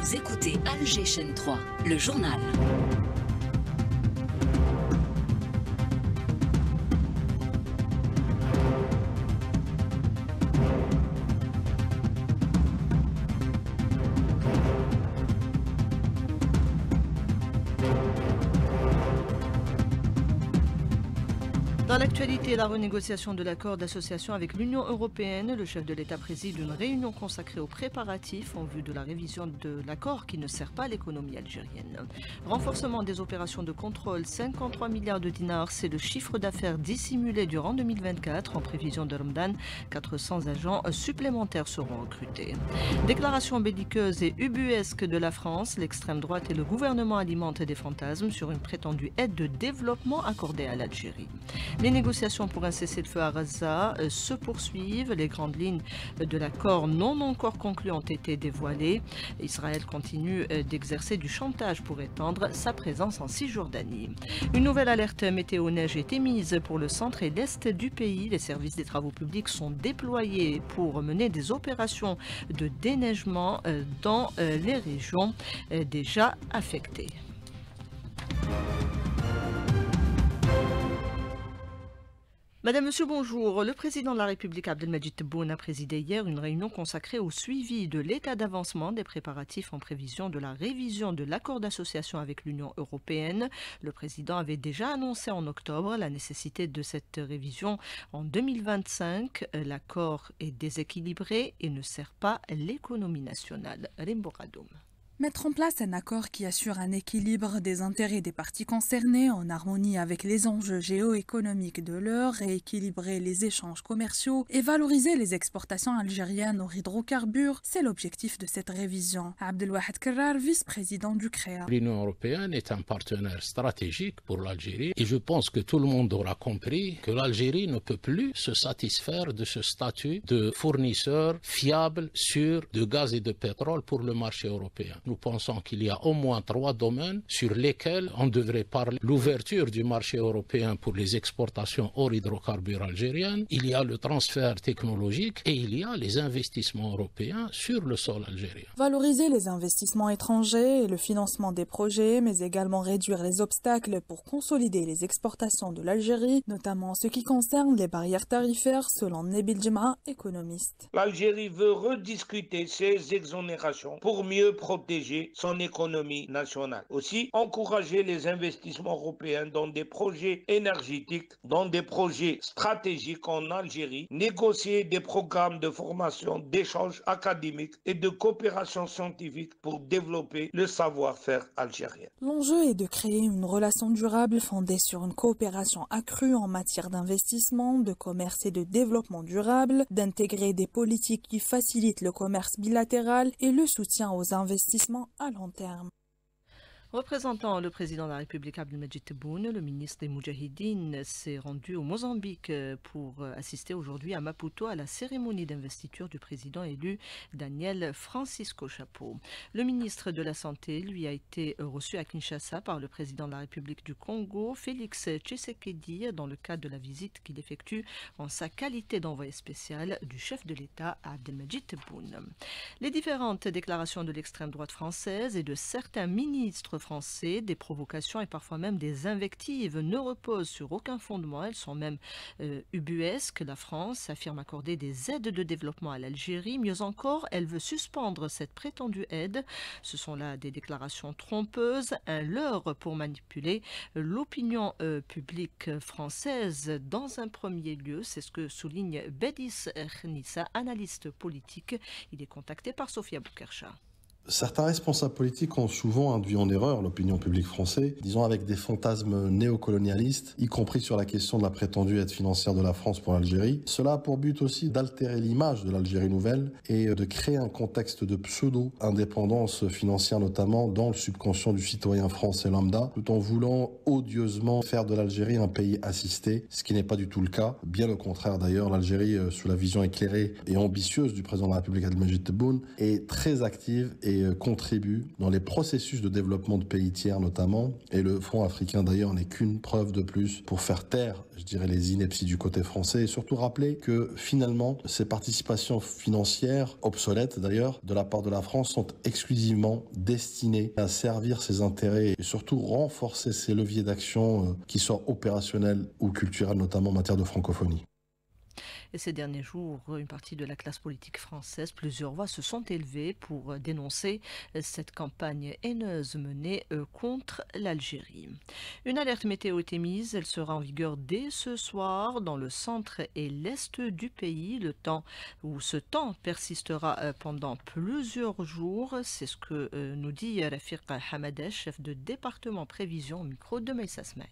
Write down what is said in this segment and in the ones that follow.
Vous écoutez Alger Chaîne 3, le journal. Dans l'actualité, la renégociation de l'accord d'association avec l'Union européenne, le chef de l'État préside une réunion consacrée aux préparatifs en vue de la révision de l'accord qui ne sert pas l'économie algérienne. Renforcement des opérations de contrôle, 53 milliards de dinars, c'est le chiffre d'affaires dissimulé durant 2024. En prévision de Ramadan, 400 agents supplémentaires seront recrutés. Déclaration belliqueuse et ubuesque de la France, l'extrême droite et le gouvernement alimentent des fantasmes sur une prétendue aide de développement accordée à l'Algérie. Les négociations pour un cessez-le-feu à Gaza se poursuivent. Les grandes lignes de l'accord non encore conclu ont été dévoilées. Israël continue d'exercer du chantage pour étendre sa présence en Cisjordanie. Une nouvelle alerte météo-neige est émise pour le centre et l'est du pays. Les services des travaux publics sont déployés pour mener des opérations de déneigement dans les régions déjà affectées. Madame, Monsieur, bonjour. Le président de la République, Abdelmadjid Tebboune, a présidé hier une réunion consacrée au suivi de l'état d'avancement des préparatifs en prévision de la révision de l'accord d'association avec l'Union européenne. Le président avait déjà annoncé en octobre la nécessité de cette révision en 2025. L'accord est déséquilibré et ne sert pas l'économie nationale. Rimbo Radoum. Mettre en place un accord qui assure un équilibre des intérêts des parties concernées en harmonie avec les enjeux géoéconomiques de l'heure, rééquilibrer les échanges commerciaux et valoriser les exportations algériennes aux hydrocarbures, c'est l'objectif de cette révision. Abdelwahed Kerrar, vice-président du CREA. L'Union européenne est un partenaire stratégique pour l'Algérie et je pense que tout le monde aura compris que l'Algérie ne peut plus se satisfaire de ce statut de fournisseur fiable, sûr de gaz et de pétrole pour le marché européen. Nous pensons qu'il y a au moins 3 domaines sur lesquels on devrait parler. L'ouverture du marché européen pour les exportations hors hydrocarbures algériennes, il y a le transfert technologique et il y a les investissements européens sur le sol algérien. Valoriser les investissements étrangers et le financement des projets, mais également réduire les obstacles pour consolider les exportations de l'Algérie, notamment en ce qui concerne les barrières tarifaires, selon Nabil Djemra, économiste. L'Algérie veut rediscuter ses exonérations pour mieux protéger son économie nationale. Aussi, encourager les investissements européens dans des projets énergétiques, dans des projets stratégiques en Algérie, négocier des programmes de formation, d'échange académique et de coopération scientifique pour développer le savoir-faire algérien. L'enjeu est de créer une relation durable fondée sur une coopération accrue en matière d'investissement, de commerce et de développement durable, d'intégrer des politiques qui facilitent le commerce bilatéral et le soutien aux investissements à long terme. Représentant le président de la République Abdelmadjid Tebboune, le ministre des Moudjahidines s'est rendu au Mozambique pour assister aujourd'hui à Maputo à la cérémonie d'investiture du président élu Daniel Francisco Chapo. Le ministre de la Santé lui a été reçu à Kinshasa par le président de la République du Congo, Félix Tshisekedi, dans le cadre de la visite qu'il effectue en sa qualité d'envoyé spécial du chef de l'État à Abdelmadjid Tebboune. Les différentes déclarations de l'extrême droite française et de certains ministres français, des provocations et parfois même des invectives ne reposent sur aucun fondement. Elles sont même ubuesques. La France affirme accorder des aides de développement à l'Algérie. Mieux encore, elle veut suspendre cette prétendue aide. Ce sont là des déclarations trompeuses, un leurre pour manipuler l'opinion publique française dans un premier lieu. C'est ce que souligne Bedis Khnissa, analyste politique. Il est contacté par Sophia Boukercha. Certains responsables politiques ont souvent induit en erreur l'opinion publique française, disons avec des fantasmes néocolonialistes, y compris sur la question de la prétendue aide financière de la France pour l'Algérie. Cela a pour but aussi d'altérer l'image de l'Algérie nouvelle et de créer un contexte de pseudo-indépendance financière, notamment dans le subconscient du citoyen français lambda, tout en voulant odieusement faire de l'Algérie un pays assisté, ce qui n'est pas du tout le cas. Bien au contraire d'ailleurs, l'Algérie, sous la vision éclairée et ambitieuse du président de la République Abdelmadjid Tebboune, est très active et et contribue dans les processus de développement de pays tiers notamment. Et le Fonds africain d'ailleurs n'est qu'une preuve de plus pour faire taire, je dirais, les inepties du côté français et surtout rappeler que finalement ces participations financières, obsolètes d'ailleurs, de la part de la France sont exclusivement destinées à servir ses intérêts et surtout renforcer ses leviers d'action qui soient opérationnels ou culturels, notamment en matière de francophonie. Et ces derniers jours, une partie de la classe politique française, plusieurs voix se sont élevées pour dénoncer cette campagne haineuse menée contre l'Algérie. Une alerte météo est émise, elle sera en vigueur dès ce soir dans le centre et l'est du pays. Ce temps persistera pendant plusieurs jours. C'est ce que nous dit Rafiq Hamadeh, chef de département prévision au micro de Maïssa Smaïl.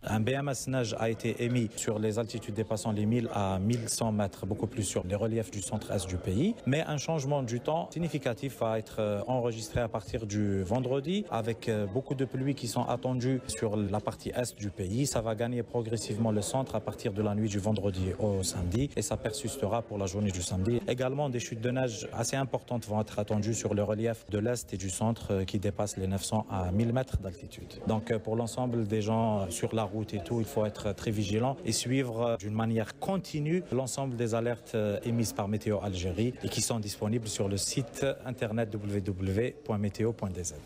Un BMS neige a été émis sur les altitudes dépassant les 1000 à 1100 mètres, beaucoup plus sur les reliefs du centre-est du pays. Mais un changement du temps significatif va être enregistré à partir du vendredi, avec beaucoup de pluies qui sont attendues sur la partie est du pays. Ça va gagner progressivement le centre à partir de la nuit du vendredi au samedi et ça persistera pour la journée du samedi. Également, des chutes de neige assez importantes vont être attendues sur le relief de l'est et du centre qui dépassent les 900 à 1000 mètres d'altitude. Donc pour l'ensemble des gens sur la route et tout, il faut être très vigilant et suivre d'une manière continue l'ensemble des alertes émises par Météo Algérie et qui sont disponibles sur le site internet www.meteo.dz.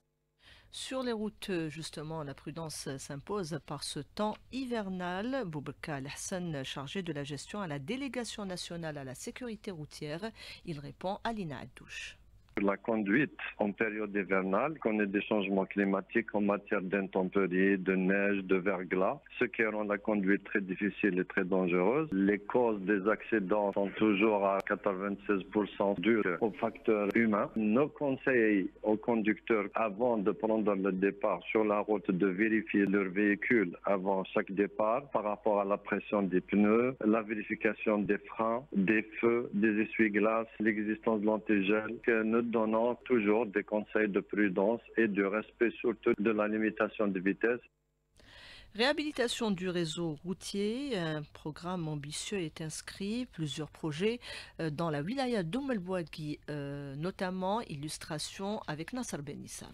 Sur les routes, justement, la prudence s'impose par ce temps hivernal. Boubacar Hassan, chargé de la gestion à la délégation nationale à la sécurité routière, il répond à Lina Addouche. La conduite en période hivernale connaît des changements climatiques en matière d'intempéries, de neige, de verglas, ce qui rend la conduite très difficile et très dangereuse. Les causes des accidents sont toujours à 96% dues aux facteurs humains. Nos conseils aux conducteurs avant de prendre le départ sur la route de vérifier leur véhicule avant chaque départ par rapport à la pression des pneus, la vérification des freins, des feux, des essuie-glaces, l'existence de l'antigel, que nous donnons toujours des conseils de prudence et de respect surtout de la limitation de vitesse. Réhabilitation du réseau routier, un programme ambitieux est inscrit, plusieurs projets dans la wilaya d'Oum El-Bouaghi, notamment illustration avec Nasser Benissa.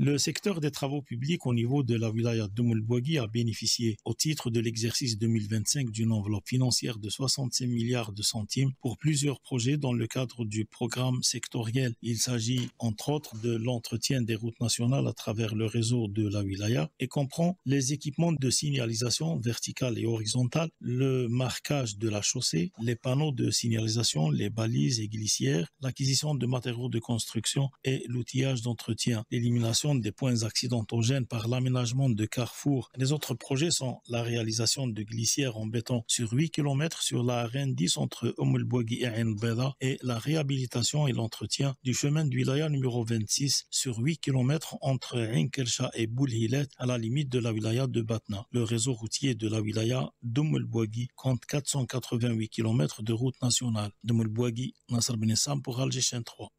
Le secteur des travaux publics au niveau de la wilaya d'Oum El-Bouaghi a bénéficié au titre de l'exercice 2025 d'une enveloppe financière de 65 milliards de centimes pour plusieurs projets dans le cadre du programme sectoriel. Il s'agit entre autres de l'entretien des routes nationales à travers le réseau de la wilaya et comprend les équipements de signalisation verticale et horizontale, le marquage de la chaussée, les panneaux de signalisation, les balises et glissières, l'acquisition de matériaux de construction et l'outillage d'entretien, l'élimination des points accidentogènes par l'aménagement de carrefours. Les autres projets sont la réalisation de glissières en béton sur 8 km sur la RN10 entre Oum El-Bouaghi et Ain El-Beda et la réhabilitation et l'entretien du chemin de wilaya numéro 26 sur 8 km entre Ain Kelcha et Boulhilet à la limite de la wilaya de Batna. Le réseau routier de la wilaya d'Oum El-Bouaghi compte 488 km de route nationale. D'Oum El-Bouaghi, Nasser Benissam pour Alger Chaîne 3.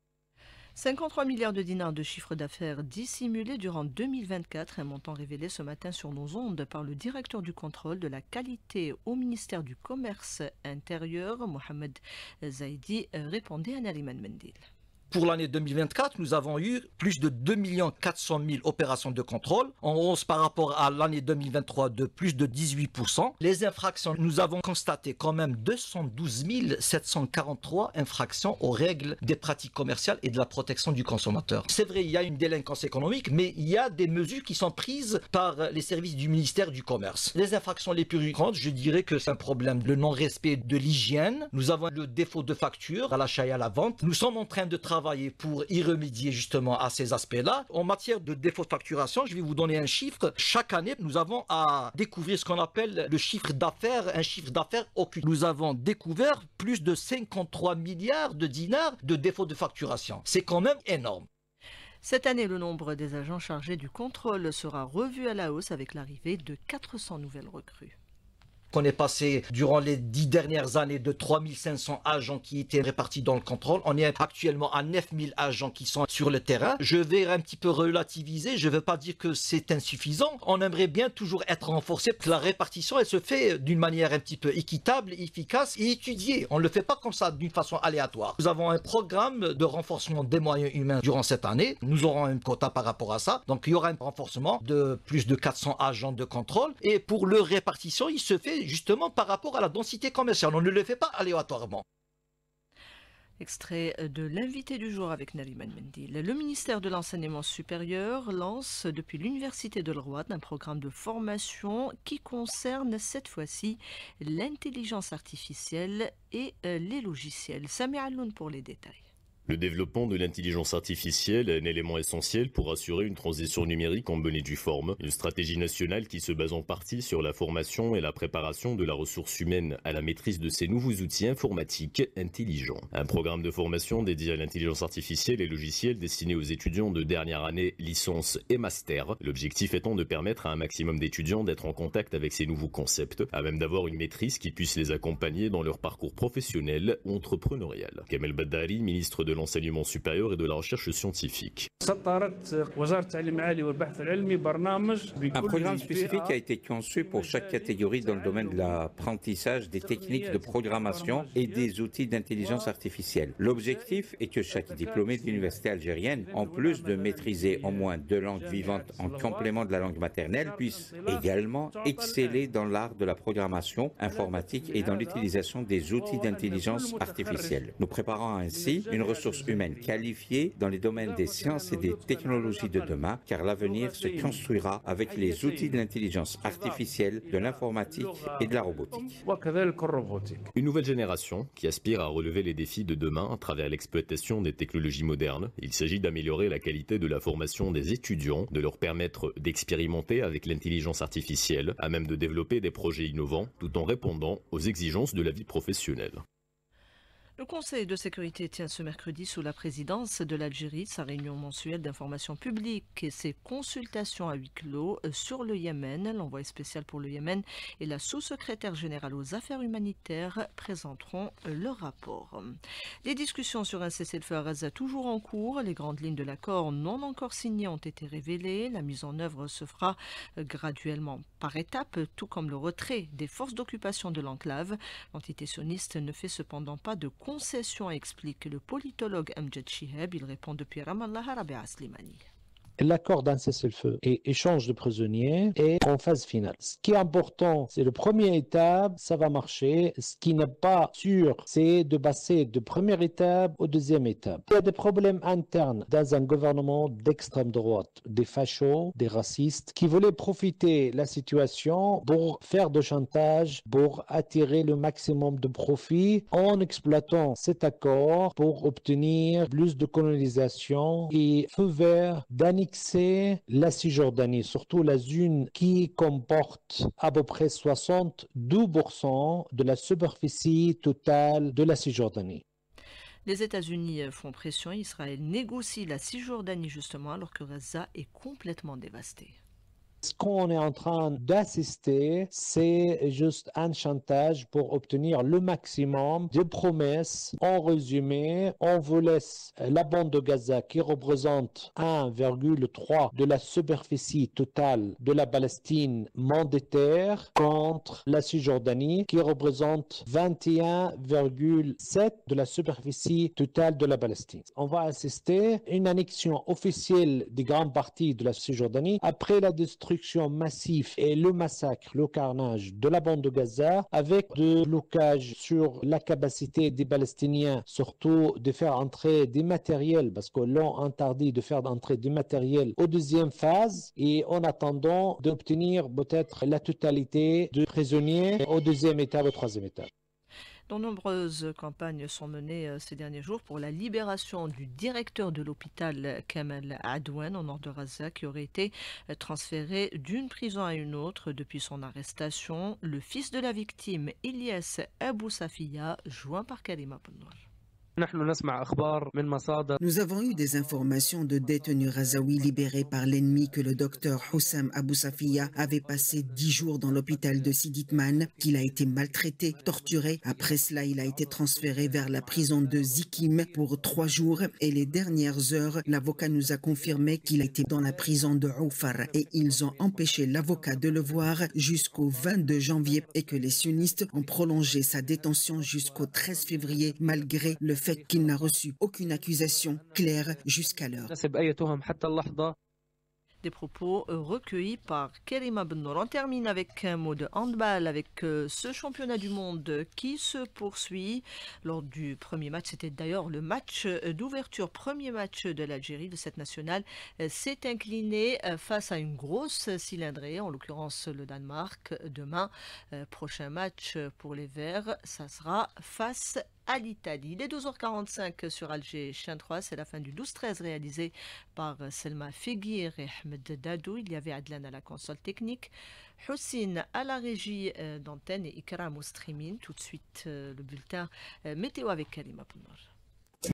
53 milliards de dinars de chiffre d'affaires dissimulés durant 2024, un montant révélé ce matin sur nos ondes par le directeur du contrôle de la qualité au ministère du Commerce intérieur, Mohamed Zaidi, répondait à Nariman Mendil. Pour l'année 2024, nous avons eu plus de 2 400 000 opérations de contrôle, en hausse par rapport à l'année 2023 de plus de 18%. Les infractions, nous avons constaté quand même 212 743 infractions aux règles des pratiques commerciales et de la protection du consommateur. C'est vrai, il y a une délinquance économique, mais il y a des mesures qui sont prises par les services du ministère du Commerce. Les infractions les plus grandes, je dirais que c'est un problème de non-respect de l'hygiène. Nous avons le défaut de facture à l'achat et à la vente. Nous sommes en train de travailler pour y remédier justement à ces aspects-là. En matière de défaut de facturation, je vais vous donner un chiffre. Chaque année, nous avons à découvrir ce qu'on appelle le chiffre d'affaires, un chiffre d'affaires occulte. Nous avons découvert plus de 53 milliards de dinars de défaut de facturation. C'est quand même énorme. Cette année, le nombre des agents chargés du contrôle sera revu à la hausse avec l'arrivée de 400 nouvelles recrues. qu'on est passé durant les 10 dernières années de 3500 agents qui étaient répartis dans le contrôle. On est actuellement à 9000 agents qui sont sur le terrain. Je vais un petit peu relativiser, je ne veux pas dire que c'est insuffisant. On aimerait bien toujours être renforcé. La répartition, elle se fait d'une manière un petit peu équitable, efficace et étudiée. On ne le fait pas comme ça d'une façon aléatoire. Nous avons un programme de renforcement des moyens humains durant cette année. Nous aurons un quota par rapport à ça. Donc il y aura un renforcement de plus de 400 agents de contrôle. Et pour leur répartition, il se fait justement par rapport à la densité commerciale. On ne le fait pas aléatoirement. Extrait de l'invité du jour avec Nariman Mendil. Le ministère de l'Enseignement supérieur lance depuis l'Université de l'Ouad un programme de formation qui concerne cette fois-ci l'intelligence artificielle et les logiciels. Sami Alloun pour les détails. Le développement de l'intelligence artificielle est un élément essentiel pour assurer une transition numérique en bonne et due forme. Une stratégie nationale qui se base en partie sur la formation et la préparation de la ressource humaine à la maîtrise de ces nouveaux outils informatiques intelligents. Un programme de formation dédié à l'intelligence artificielle et logiciels destiné aux étudiants de dernière année, licence et master. L'objectif étant de permettre à un maximum d'étudiants d'être en contact avec ces nouveaux concepts, à même d'avoir une maîtrise qui puisse les accompagner dans leur parcours professionnel ou entrepreneurial. Kamel Baddari, ministre de l'enseignement supérieur et de la recherche scientifique. Un programme spécifique a été conçu pour chaque catégorie dans le domaine de l'apprentissage des techniques de programmation et des outils d'intelligence artificielle. L'objectif est que chaque diplômé de l'université algérienne, en plus de maîtriser au moins 2 langues vivantes en complément de la langue maternelle, puisse également exceller dans l'art de la programmation informatique et dans l'utilisation des outils d'intelligence artificielle. Nous préparons ainsi une ressource humaine qualifiée dans les domaines des sciences et des technologies de demain, car l'avenir se construira avec les outils de l'intelligence artificielle, de l'informatique et de la robotique. Une nouvelle génération qui aspire à relever les défis de demain à travers l'exploitation des technologies modernes. Il s'agit d'améliorer la qualité de la formation des étudiants, de leur permettre d'expérimenter avec l'intelligence artificielle, à même de développer des projets innovants tout en répondant aux exigences de la vie professionnelle. Le Conseil de sécurité tient ce mercredi sous la présidence de l'Algérie sa réunion mensuelle d'information publique et ses consultations à huis clos sur le Yémen. L'envoyé spécial pour le Yémen et la sous-secrétaire générale aux affaires humanitaires présenteront leur rapport. Les discussions sur un cessez-le-feu à Gaza toujours en cours. Les grandes lignes de l'accord non encore signé ont été révélées. La mise en œuvre se fera graduellement par étapes, tout comme le retrait des forces d'occupation de l'enclave. L'entité sioniste ne fait cependant pas de concession, explique le politologue Amjad Chihab. Il répond depuis Ramallah à Rabia Slimani. L'accord d'un cessez-le-feu et échange de prisonniers est en phase finale. Ce qui est important, c'est la première étape, ça va marcher. Ce qui n'est pas sûr, c'est de passer de première étape aux deuxième étape. Il y a des problèmes internes dans un gouvernement d'extrême droite, des fachos, des racistes, qui voulaient profiter de la situation pour faire de chantage, pour attirer le maximum de profit en exploitant cet accord pour obtenir plus de colonisation et feu vert d'annexer la Cisjordanie, surtout la zone qui comporte à peu près 62% de la superficie totale de la Cisjordanie. Les États-Unis font pression. Israël négocie la Cisjordanie justement alors que Gaza est complètement dévastée. Ce qu'on est en train d'assister, c'est juste un chantage pour obtenir le maximum de promesses. En résumé, on vous laisse la bande de Gaza qui représente 1,3 de la superficie totale de la Palestine mandataire contre la Cisjordanie qui représente 21,7 de la superficie totale de la Palestine. On va assister à une annexion officielle des grandes parties de la Cisjordanie après la destruction massif et le massacre, le carnage de la bande de Gaza avec de blocages sur la capacité des Palestiniens, surtout de faire entrer des matériels parce que l'on interdit de faire entrer des matériels aux deuxième phase et en attendant d'obtenir peut-être la totalité de prisonniers au deuxième étape, au troisième étape. De nombreuses campagnes sont menées ces derniers jours pour la libération du directeur de l'hôpital Kamal Adwan au nord de Gaza qui aurait été transféré d'une prison à une autre depuis son arrestation. Le fils de la victime, Ilyas Abou Safiya, joint par Karima Pennour. Nous avons eu des informations de détenus razaouis libérés par l'ennemi que le docteur Houssam Abou Safiya avait passé 10 jours dans l'hôpital de Siditman, qu'il a été maltraité, torturé. Après cela, il a été transféré vers la prison de Zikim pour 3 jours. Et les dernières heures, l'avocat nous a confirmé qu'il a été dans la prison de Oufar. Et ils ont empêché l'avocat de le voir jusqu'au 22 janvier et que les sionistes ont prolongé sa détention jusqu'au 13 février malgré le fait qu'il n'a reçu aucune accusation claire jusqu'à l'heure. Des propos recueillis par Kerima Bennour. On termine avec un mot de handball avec ce championnat du monde qui se poursuit. Lors du premier match, c'était d'ailleurs le match d'ouverture, premier match de l'Algérie, de cette nationale, s'est incliné face à une grosse cylindrée, en l'occurrence le Danemark. Demain, prochain match pour les Verts, ça sera face à l'Italie. Il est 12h45 sur Alger Chaîne 3, c'est la fin du 12-13 réalisé par Selma Feguir et Ahmed Dadou. Il y avait Adlan à la console technique, Houssine à la régie d'antenne et Ikram au streaming. Tout de suite le bulletin météo avec Karima Pounor.